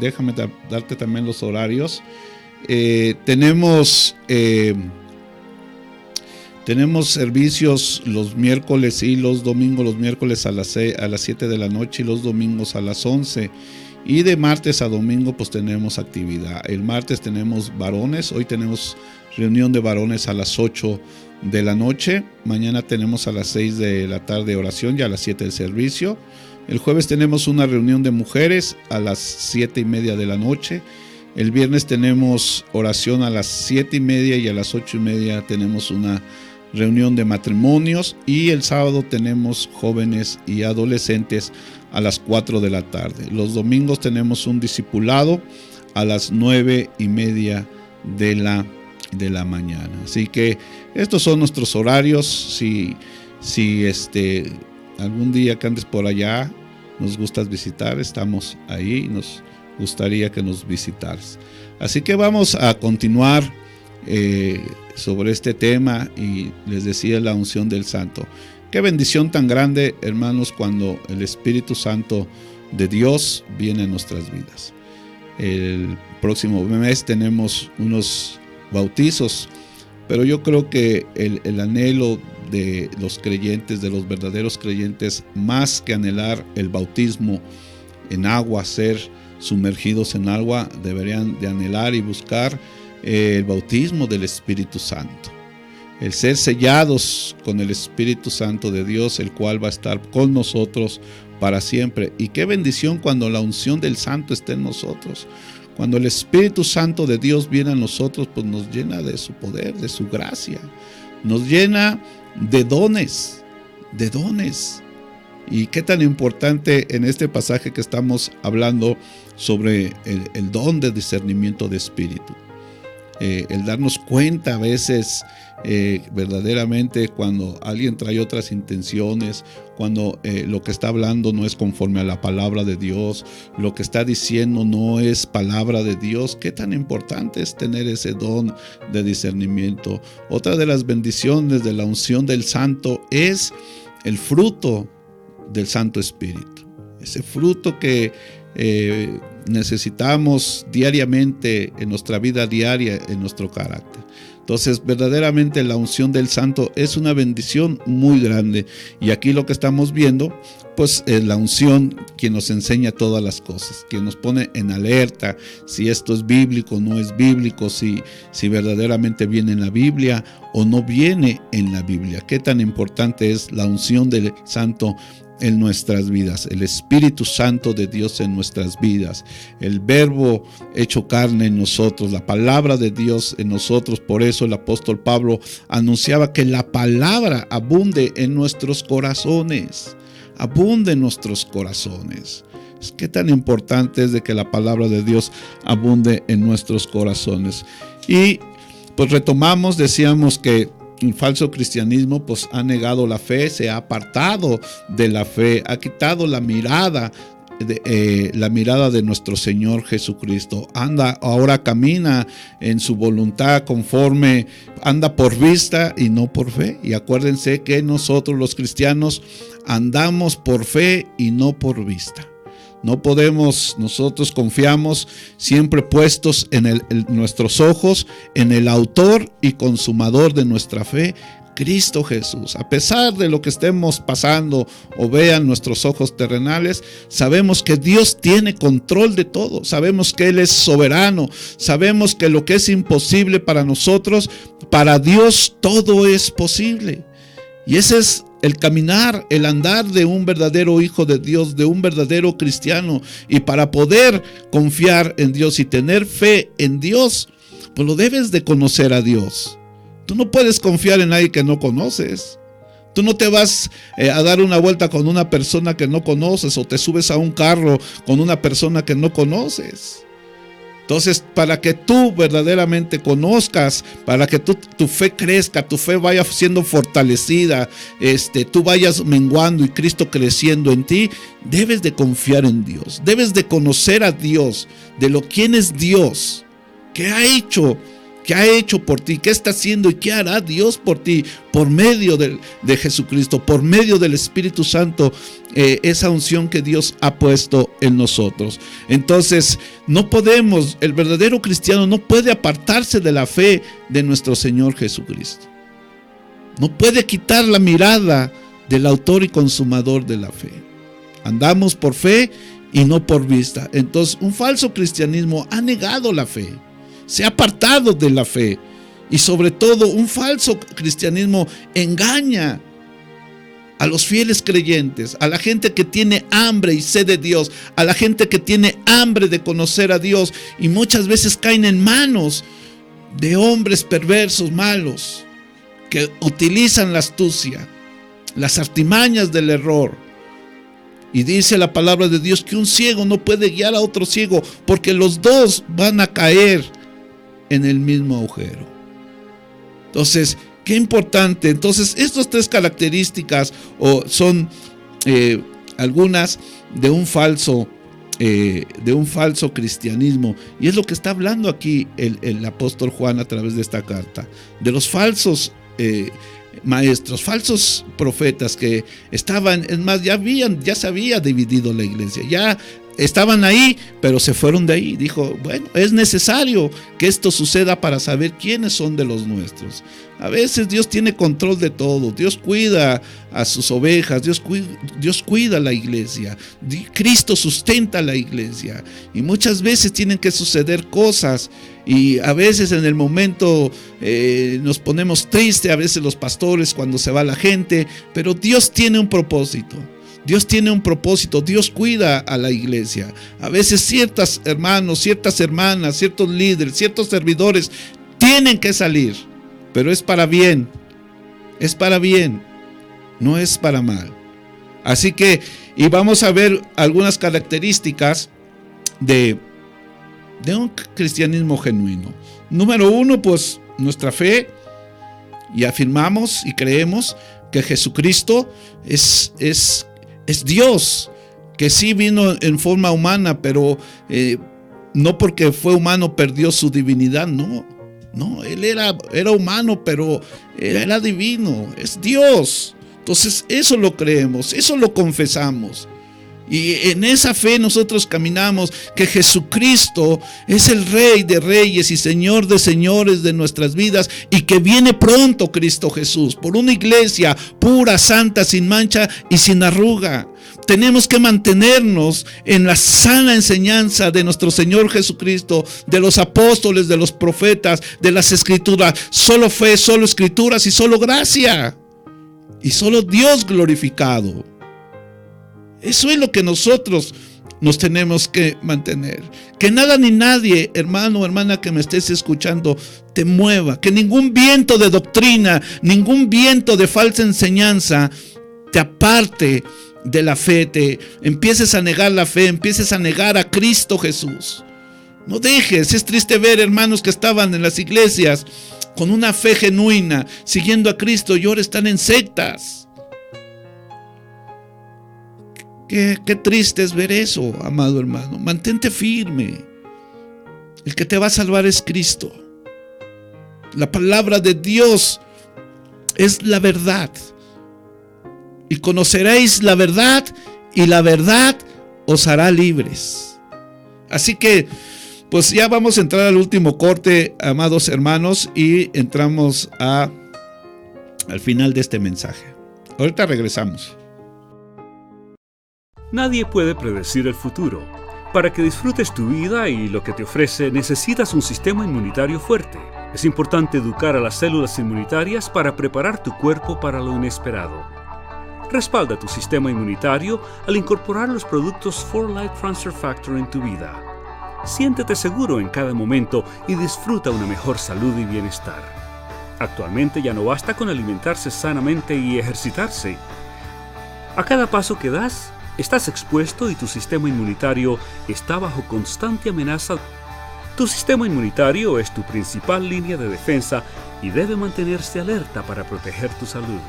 déjame darte también los horarios. Tenemos servicios los miércoles y los domingos, los miércoles a las 7 de la noche y los domingos a las 11. Y de martes a domingo pues tenemos actividad. El martes tenemos varones, hoy tenemos reunión de varones a las 8 de la noche. Mañana tenemos a las 6 de la tarde oración y a las 7 el servicio. El jueves tenemos una reunión de mujeres a las 7:30 de la noche. El viernes tenemos oración a las 7:30 y a las 8:30 tenemos una reunión de matrimonios. Y el sábado tenemos jóvenes y adolescentes a las 4 de la tarde. Los domingos tenemos un discipulado a las 9:30 de la mañana. Así que estos son nuestros horarios. Si algún día que andes por allá nos gustas visitar, estamos ahí, nos gustaría que nos visitaras. Así que vamos a continuar sobre este tema y les decía la unción del Santo. Qué bendición tan grande, hermanos, cuando el Espíritu Santo de Dios viene a nuestras vidas. El próximo mes tenemos unos bautizos, pero yo creo que el anhelo de los creyentes, de los verdaderos creyentes, más que anhelar el bautismo en agua, ser sumergidos en agua, deberían de anhelar y buscar el bautismo del Espíritu Santo, el ser sellados con el Espíritu Santo de Dios, el cual va a estar con nosotros para siempre. Y qué bendición cuando la unción del Santo está en nosotros. Cuando el Espíritu Santo de Dios viene a nosotros, pues nos llena de su poder, de su gracia, nos llena de dones, Y qué tan importante en este pasaje que estamos hablando sobre el don de discernimiento de espíritu. El darnos cuenta a veces verdaderamente cuando alguien trae otras intenciones, cuando lo que está hablando no es conforme a la palabra de Dios, lo que está diciendo no es palabra de Dios. Qué tan importante es tener ese don de discernimiento. Otra de las bendiciones de la unción del Santo es el fruto del Santo Espíritu, ese fruto que necesitamos diariamente en nuestra vida diaria, en nuestro carácter. Entonces, verdaderamente la unción del Santo es una bendición muy grande. Y aquí lo que estamos viendo, pues es la unción quien nos enseña todas las cosas, quien nos pone en alerta si esto es bíblico o no es bíblico, si verdaderamente viene en la Biblia o no viene en la Biblia. Qué tan importante es la unción del Santo en nuestras vidas, el Espíritu Santo de Dios en nuestras vidas, el Verbo hecho carne en nosotros, la palabra de Dios en nosotros. Por eso el apóstol Pablo anunciaba que la palabra abunde en nuestros corazones, abunde en nuestros corazones. Qué tan importante es de que la palabra de Dios abunde en nuestros corazones. Y pues retomamos, decíamos que el falso cristianismo pues ha negado la fe, se ha apartado de la fe, ha quitado la mirada de nuestro Señor Jesucristo. Ahora camina en su voluntad conforme, anda por vista y no por fe. Y acuérdense que nosotros los cristianos andamos por fe y no por vista. No podemos, nosotros confiamos siempre puestos en nuestros ojos, en el autor y consumador de nuestra fe, Cristo Jesús. A pesar de lo que estemos pasando o vean nuestros ojos terrenales, sabemos que Dios tiene control de todo. Sabemos que Él es soberano. Sabemos que lo que es imposible para nosotros, para Dios todo es posible. Y ese es el caminar, el andar de un verdadero hijo de Dios, de un verdadero cristiano. Y para poder confiar en Dios y tener fe en Dios, pues lo debes de conocer a Dios. Tú no puedes confiar en nadie que no conoces. Tú no te vas a dar una vuelta con una persona que no conoces, o te subes a un carro con una persona que no conoces. Entonces, para que tú verdaderamente conozcas, para que tu fe crezca, tu fe vaya siendo fortalecida, tú vayas menguando y Cristo creciendo en ti, debes de confiar en Dios, debes de conocer a Dios, de lo quién es Dios, qué ha hecho por ti, qué está haciendo y qué hará Dios por ti, por medio de Jesucristo, por medio del Espíritu Santo, esa unción que Dios ha puesto en nosotros. Entonces, el verdadero cristiano no puede apartarse de la fe de nuestro Señor Jesucristo. No puede quitar la mirada del autor y consumador de la fe. Andamos por fe y no por vista. Entonces, un falso cristianismo ha negado la fe, se ha apartado de la fe, y sobre todo un falso cristianismo engaña a los fieles creyentes, a la gente que tiene hambre y sed de Dios, a la gente que tiene hambre de conocer a Dios, y muchas veces caen en manos de hombres perversos, malos, que utilizan la astucia, las artimañas del error. Y dice la palabra de Dios que un ciego no puede guiar a otro ciego, porque los dos van a caer en el mismo agujero. Entonces, qué importante. Entonces, estas tres características son algunas de un falso cristianismo, y es lo que está hablando aquí el apóstol Juan a través de esta carta, de los falsos maestros, falsos profetas que estaban, es más, ya se había dividido la iglesia, ya estaban ahí, pero se fueron de ahí. Dijo, bueno, es necesario que esto suceda para saber quiénes son de los nuestros. A veces Dios tiene control de todo, Dios cuida a sus ovejas, Dios cuida a la iglesia, Cristo sustenta a la iglesia, y muchas veces tienen que suceder cosas, y a veces en el momento nos ponemos tristes, a veces los pastores cuando se va la gente, pero Dios tiene un propósito. Dios tiene un propósito, Dios cuida a la iglesia. A veces ciertos hermanos, ciertas hermanas, ciertos líderes, ciertos servidores tienen que salir, pero es para bien, no es para mal. Así que, y vamos a ver algunas características de un cristianismo genuino. Número uno, pues nuestra fe, y afirmamos y creemos que Jesucristo es Dios, que sí vino en forma humana, pero no porque fue humano perdió su divinidad, no, él era humano, pero era divino, es Dios. Entonces eso lo creemos, eso lo confesamos, y en esa fe nosotros caminamos, que Jesucristo es el Rey de Reyes y Señor de Señores de nuestras vidas, y que viene pronto Cristo Jesús por una iglesia pura, santa, sin mancha y sin arruga. Tenemos que mantenernos en la sana enseñanza de nuestro Señor Jesucristo, de los apóstoles, de los profetas, de las escrituras. Solo fe, solo escrituras y solo gracia, y solo Dios glorificado. Eso es lo que nosotros nos tenemos que mantener. Que nada ni nadie, hermano o hermana que me estés escuchando, te mueva. Que ningún viento de doctrina, ningún viento de falsa enseñanza te aparte de la fe, te empieces a negar la fe, empieces a negar a Cristo Jesús. No dejes. Es triste ver hermanos que estaban en las iglesias con una fe genuina, siguiendo a Cristo, y ahora están en sectas. Qué triste es ver eso, amado hermano. Mantente firme. El que te va a salvar es Cristo. La palabra de Dios es la verdad. Y conoceréis la verdad, y la verdad os hará libres. Así que, pues ya vamos a entrar al último corte, amados hermanos, y entramos al final de este mensaje. Ahorita regresamos. Nadie puede predecir el futuro. Para que disfrutes tu vida y lo que te ofrece, necesitas un sistema inmunitario fuerte. Es importante educar a las células inmunitarias para preparar tu cuerpo para lo inesperado. Respalda tu sistema inmunitario al incorporar los productos 4Light Transfer Factor en tu vida. Siéntete seguro en cada momento y disfruta una mejor salud y bienestar. Actualmente ya no basta con alimentarse sanamente y ejercitarse. A cada paso que das, estás expuesto y tu sistema inmunitario está bajo constante amenaza. Tu sistema inmunitario es tu principal línea de defensa y debe mantenerse alerta para proteger tu salud.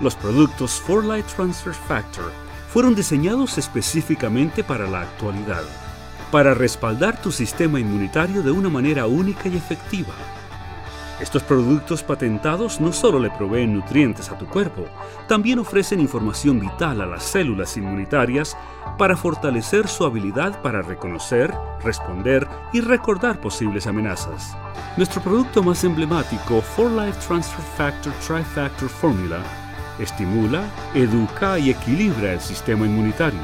Los productos 4Life Transfer Factor fueron diseñados específicamente para la actualidad, para respaldar tu sistema inmunitario de una manera única y efectiva. Estos productos patentados no solo le proveen nutrientes a tu cuerpo, también ofrecen información vital a las células inmunitarias para fortalecer su habilidad para reconocer, responder y recordar posibles amenazas. Nuestro producto más emblemático, 4Life Transfer Factor Tri-Factor Formula, estimula, educa y equilibra el sistema inmunitario.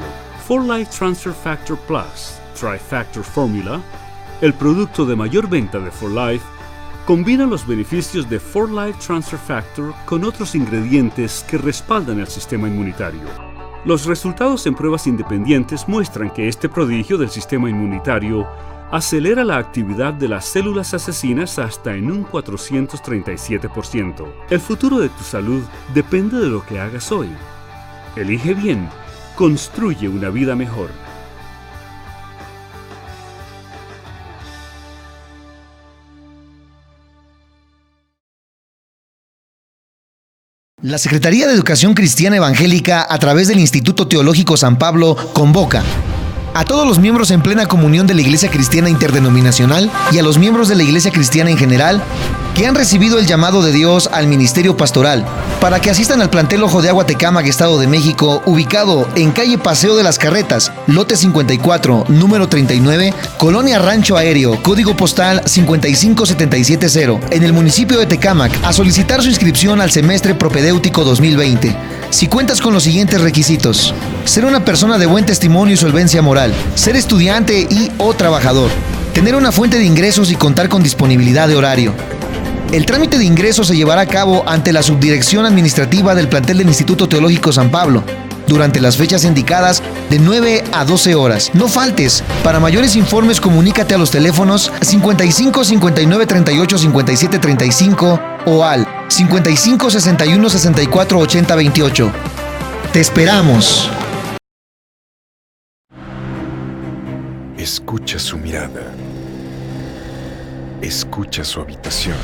4Life Transfer Factor Plus Tri-Factor Formula, el producto de mayor venta de 4Life, combina los beneficios de 4Life Transfer Factor con otros ingredientes que respaldan el sistema inmunitario. Los resultados en pruebas independientes muestran que este prodigio del sistema inmunitario acelera la actividad de las células asesinas hasta en un 437%. El futuro de tu salud depende de lo que hagas hoy. Elige bien, construye una vida mejor. La Secretaría de Educación Cristiana Evangélica, a través del Instituto Teológico San Pablo, convoca a todos los miembros en plena comunión de la Iglesia Cristiana Interdenominacional y a los miembros de la Iglesia Cristiana en general que han recibido el llamado de Dios al ministerio pastoral para que asistan al plantel Ojo de Agua Tecámac, Estado de México, ubicado en calle Paseo de las Carretas, lote 54, número 39, Colonia Rancho Aéreo, código postal 55770, en el municipio de Tecámac, a solicitar su inscripción al semestre propedéutico 2020. Si cuentas con los siguientes requisitos: ser una persona de buen testimonio y solvencia moral, ser estudiante y o trabajador, tener una fuente de ingresos y contar con disponibilidad de horario. El trámite de ingreso se llevará a cabo ante la subdirección administrativa del plantel del Instituto Teológico San Pablo, durante las fechas indicadas de 9 a 12 horas. No faltes. Para mayores informes, comunícate a los teléfonos 55 59 38 57 35 o al 55 61 64 80 28. Te esperamos. Escucha su mirada. Escucha su habitación.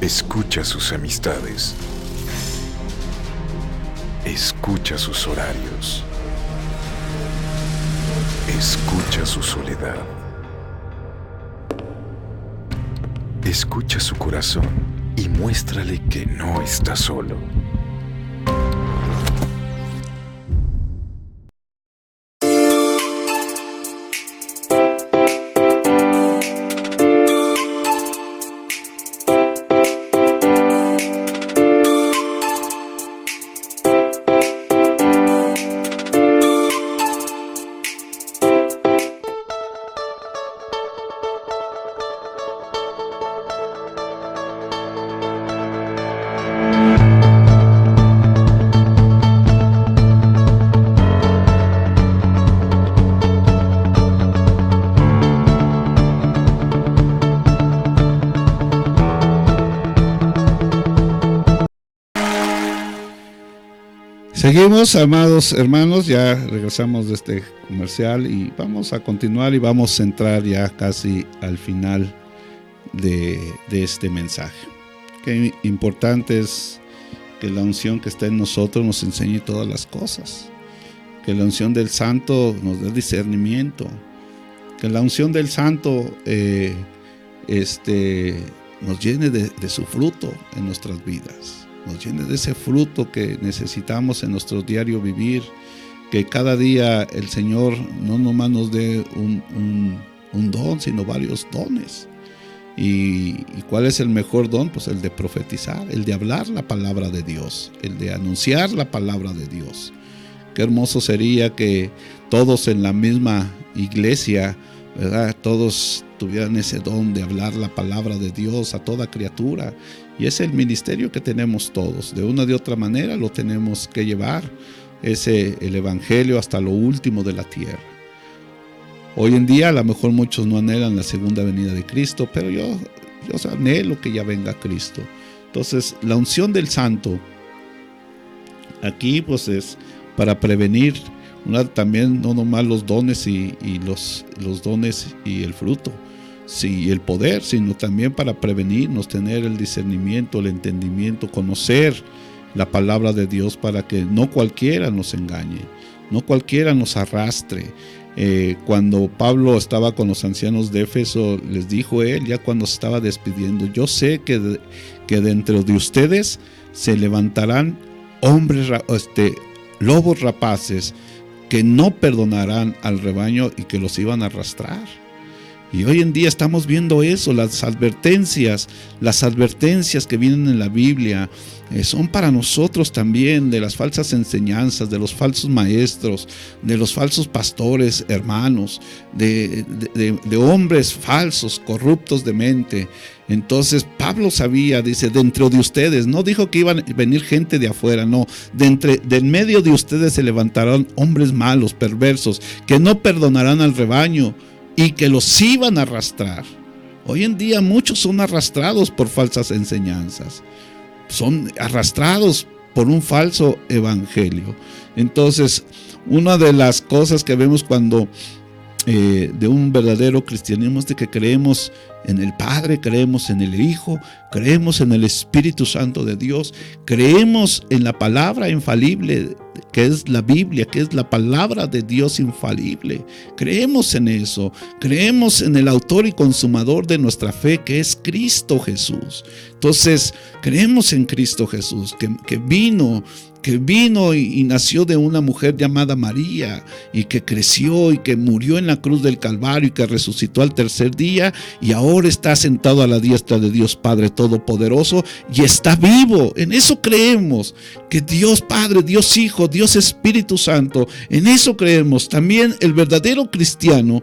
Escucha sus amistades. Escucha sus horarios. Escucha su soledad. Escucha su corazón y muéstrale que no está solo. Seguimos, amados hermanos, ya regresamos de este comercial y vamos a continuar y vamos a entrar ya casi al final de este mensaje. Qué importante es que la unción que está en nosotros nos enseñe todas las cosas, que la unción del Santo nos dé discernimiento, que la unción del Santo nos llene de su fruto en nuestras vidas. Nos llene de ese fruto que necesitamos en nuestro diario vivir, que cada día el Señor no nomás nos dé un don, sino varios dones. ¿Y cuál es el mejor don? Pues el de profetizar, el de hablar la palabra de Dios, el de anunciar la palabra de Dios. Qué hermoso sería que todos en la misma iglesia, ¿verdad?, todos tuvieran ese don de hablar la palabra de Dios a toda criatura. Y es el ministerio que tenemos todos. De una de otra manera lo tenemos que llevar el evangelio hasta lo último de la tierra. Hoy en día a lo mejor muchos no anhelan la segunda venida de Cristo, pero yo anhelo que ya venga Cristo. Entonces la unción del Santo aquí pues es para prevenir También no nomás los dones y los dones y el fruto, sí, el poder, sino también para prevenirnos, tener el discernimiento, el entendimiento, conocer la palabra de Dios para que no cualquiera nos engañe, no cualquiera nos arrastre. Cuando Pablo estaba con los ancianos de Éfeso, les dijo él, ya cuando se estaba despidiendo: yo sé que dentro de ustedes se levantarán hombres, lobos rapaces, que no perdonarán al rebaño y que los iban a arrastrar. Y hoy en día estamos viendo eso, las advertencias que vienen en la Biblia son para nosotros también, de las falsas enseñanzas, de los falsos maestros, de los falsos pastores, hermanos, de hombres falsos, corruptos de mente. Entonces Pablo sabía, dice, dentro de ustedes, no dijo que iban a venir gente de afuera, no, de en medio de ustedes se levantarán hombres malos, perversos, que no perdonarán al rebaño y que los iban a arrastrar. Hoy en día muchos son arrastrados por falsas enseñanzas, son arrastrados por un falso evangelio. Entonces, una de las cosas que vemos cuando de un verdadero cristianismo es de que creemos en el Padre, creemos en el Hijo, creemos en el Espíritu Santo de Dios, creemos en la palabra infalible que es la Biblia, que es la palabra de Dios infalible. Creemos en eso, creemos en el autor y consumador de nuestra fe, que es Cristo Jesús. Entonces, creemos en Cristo Jesús, que vino y nació de una mujer llamada María, y que creció y que murió en la cruz del Calvario y que resucitó al tercer día, y ahora está sentado a la diestra de Dios Padre Todopoderoso y está vivo. En eso creemos, que Dios Padre, Dios Hijo, Dios Espíritu Santo, en eso creemos. También el verdadero cristiano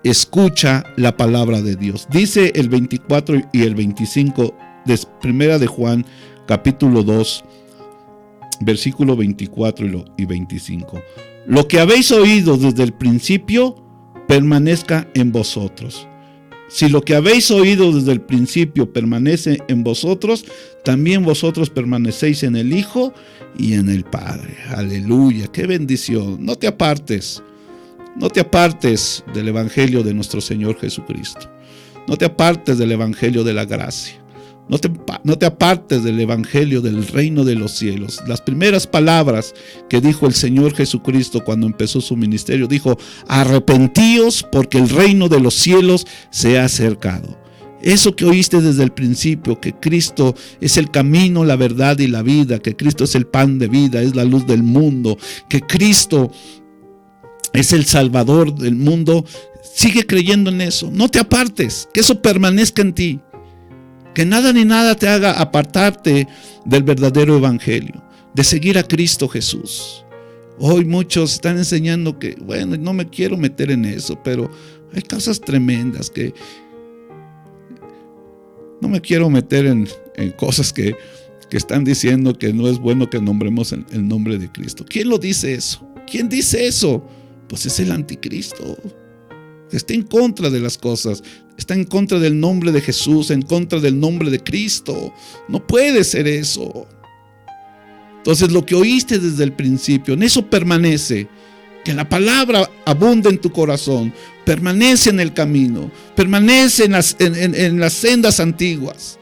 escucha la palabra de Dios. Dice el 24 y el 25 de Primera de Juan, capítulo 2, versículo 24 y 25. Lo que habéis oído desde el principio permanezca en vosotros. Si lo que habéis oído desde el principio permanece en vosotros, también vosotros permanecéis en el Hijo y en el Padre. Aleluya, qué bendición. No te apartes del evangelio de nuestro Señor Jesucristo. No te apartes del evangelio de la gracia. No te apartes del evangelio del reino de los cielos. Las primeras palabras que dijo el Señor Jesucristo cuando empezó su ministerio, dijo: arrepentíos porque el reino de los cielos se ha acercado. Eso que oíste desde el principio, que Cristo es el camino, la verdad y la vida, que Cristo es el pan de vida, es la luz del mundo, que Cristo es el Salvador del mundo, sigue creyendo en eso. No te apartes, que eso permanezca en ti. Que nada ni nada te haga apartarte del verdadero evangelio, de seguir a Cristo Jesús. Hoy muchos están enseñando que, bueno, no me quiero meter en eso, pero hay cosas tremendas que no me quiero meter en cosas que están diciendo que no es bueno que nombremos el nombre de Cristo. ¿Quién lo dice eso? ¿Quién dice eso? Pues es el anticristo. Está en contra de las cosas, está en contra del nombre de Jesús, en contra del nombre de Cristo. No puede ser eso. Entonces, lo que oíste desde el principio, en eso permanece. Que la palabra abunde en tu corazón, permanece en el camino, permanece en las sendas antiguas.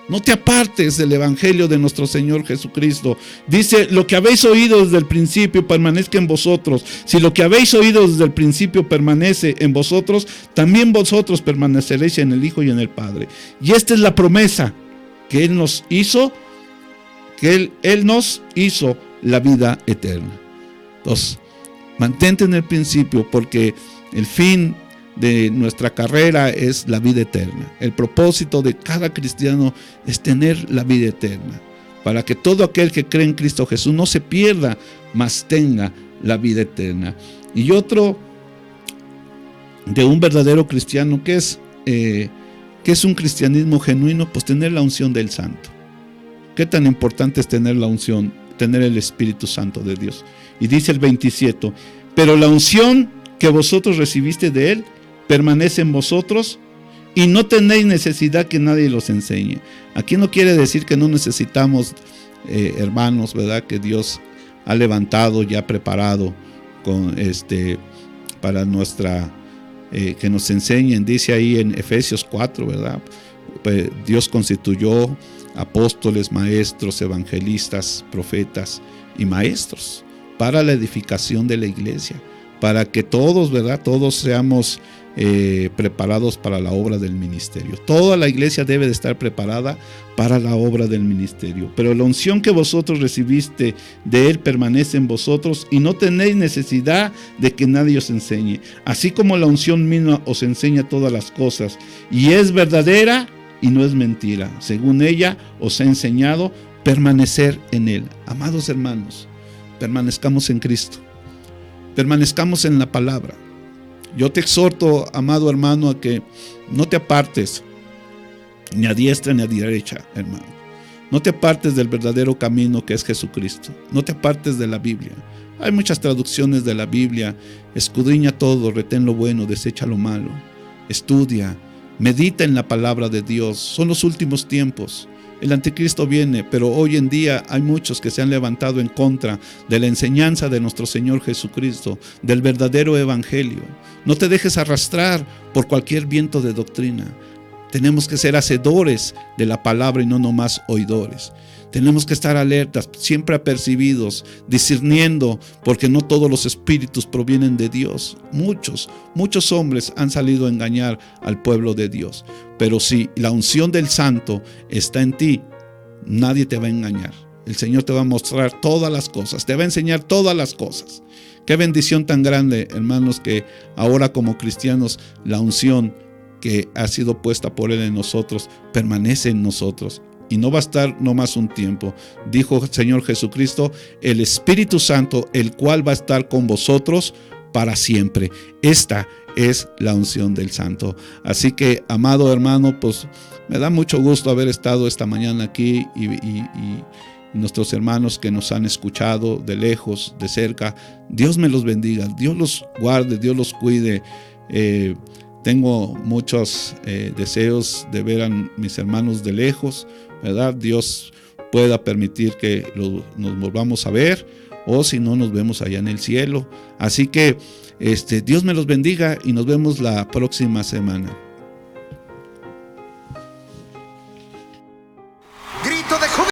No te apartes del evangelio de nuestro Señor Jesucristo. Dice: lo que habéis oído desde el principio permanezca en vosotros. Si lo que habéis oído desde el principio permanece en vosotros, también vosotros permaneceréis en el Hijo y en el Padre. Y esta es la promesa que Él nos hizo, que Él nos hizo la vida eterna. Entonces, mantente en el principio, porque el fin de nuestra carrera es la vida eterna. El propósito de cada cristiano es tener la vida eterna, para que todo aquel que cree en Cristo Jesús no se pierda, mas tenga la vida eterna. Y otro de un verdadero cristiano, que es un cristianismo genuino, pues tener la unción del Santo. ¿Qué tan importante es tener la unción, tener el Espíritu Santo de Dios? Y dice el 27, pero la unción que vosotros recibiste de Él permanece en vosotros y no tenéis necesidad que nadie los enseñe. Aquí no quiere decir que no necesitamos, hermanos, ¿verdad?, que Dios ha levantado, ya preparado para nuestra, que nos enseñen. Dice ahí en Efesios 4, ¿verdad? Pues Dios constituyó apóstoles, maestros, evangelistas, profetas y maestros para la edificación de la iglesia, para que todos, ¿verdad? Todos seamos preparados para la obra del ministerio. Toda la iglesia debe de estar preparada para la obra del ministerio. Pero la unción que vosotros recibiste de Él permanece en vosotros y no tenéis necesidad de que nadie os enseñe. Así como la unción misma os enseña todas las cosas y es verdadera y no es mentira. Según ella os ha enseñado, permanecer en Él. Amados hermanos, permanezcamos en Cristo. Permanezcamos en la palabra. Yo te exhorto, amado hermano, a que no te apartes ni a diestra ni a derecha, hermano. No te apartes del verdadero camino que es Jesucristo. No te apartes de la Biblia. Hay muchas traducciones de la Biblia. Escudriña todo, retén lo bueno, desecha lo malo. Estudia, medita en la palabra de Dios. Son los últimos tiempos. El anticristo viene, pero hoy en día hay muchos que se han levantado en contra de la enseñanza de nuestro Señor Jesucristo, del verdadero evangelio. No te dejes arrastrar por cualquier viento de doctrina. Tenemos que ser hacedores de la palabra y no nomás oidores. Tenemos que estar alertas, siempre apercibidos, discerniendo, porque no todos los espíritus provienen de Dios. Muchos hombres han salido a engañar al pueblo de Dios. Pero si la unción del Santo está en ti, nadie te va a engañar. El Señor te va a mostrar todas las cosas, te va a enseñar todas las cosas. Qué bendición tan grande, hermanos, que ahora como cristianos la unción que ha sido puesta por Él en nosotros permanece en nosotros. Y no va a estar nomás un tiempo. Dijo el Señor Jesucristo, el Espíritu Santo, el cual va a estar con vosotros para siempre. Esta es la unción del Santo. Así que, amado hermano, pues me da mucho gusto haber estado esta mañana aquí y nuestros hermanos que nos han escuchado de lejos, de cerca. Dios me los bendiga, Dios los guarde, Dios los cuide. Tengo muchos deseos de ver a mis hermanos de lejos, ¿verdad? Dios pueda permitir que nos volvamos a ver, o si no, nos vemos allá en el cielo. Así que Dios me los bendiga y nos vemos la próxima semana.